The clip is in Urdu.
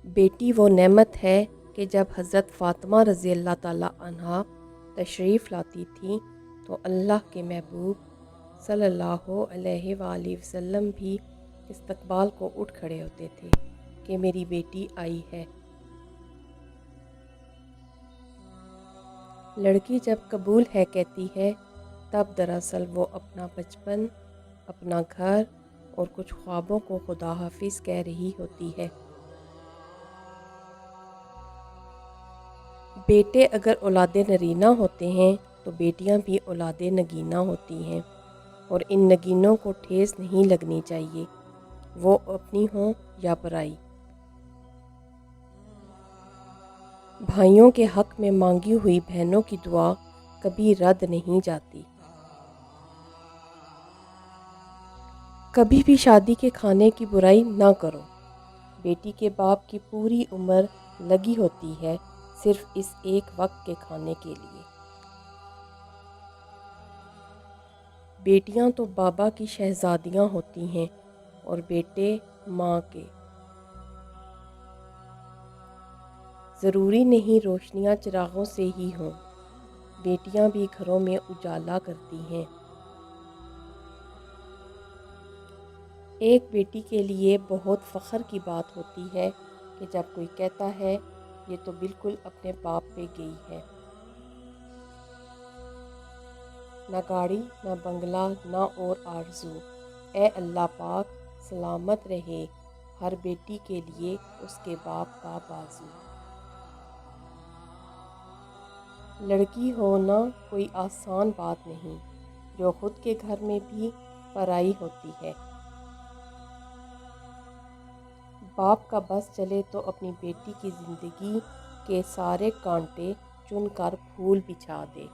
بیٹی وہ نعمت ہے کہ جب حضرت فاطمہ رضی اللہ تعالیٰ عنہا تشریف لاتی تھیں تو اللہ کے محبوب صلی اللہ علیہ وآلہ وسلم بھی استقبال کو اٹھ کھڑے ہوتے تھے کہ میری بیٹی آئی ہے۔ لڑکی جب قبول ہے کہتی ہے تب دراصل وہ اپنا بچپن، اپنا گھر اور کچھ خوابوں کو خدا حافظ کہہ رہی ہوتی ہے۔ بیٹے اگر اولاد نرینہ ہوتے ہیں تو بیٹیاں بھی اولاد نگینہ ہوتی ہیں، اور ان نگینوں کو ٹھیس نہیں لگنی چاہیے، وہ اپنی ہوں یا پرائی۔ بھائیوں کے حق میں مانگی ہوئی بہنوں کی دعا کبھی رد نہیں جاتی۔ کبھی بھی شادی کے کھانے کی برائی نہ کرو۔ بیٹی کے باپ کی پوری عمر لگی ہوتی ہے صرف اس ایک وقت کے کھانے کے لیے۔ بیٹیاں تو بابا کی شہزادیاں ہوتی ہیں اور بیٹے ماں کے۔ ضروری نہیں روشنیاں چراغوں سے ہی ہوں، بیٹیاں بھی گھروں میں اجالا کرتی ہیں۔ ایک بیٹی کے لیے بہت فخر کی بات ہوتی ہے کہ جب کوئی کہتا ہے یہ تو بالکل اپنے باپ پہ گئی ہے۔ نہ گاڑی، نہ بنگلہ، نہ اور آرزو، اے اللہ پاک سلامت رہے ہر بیٹی کے لیے اس کے باپ کا بازو۔ لڑکی ہونا کوئی آسان بات نہیں جو خود کے گھر میں بھی پرائی ہوتی ہے۔ باپ کا بس چلے تو اپنی بیٹی کی زندگی کے سارے کانٹے چن کر پھول بچھا دے۔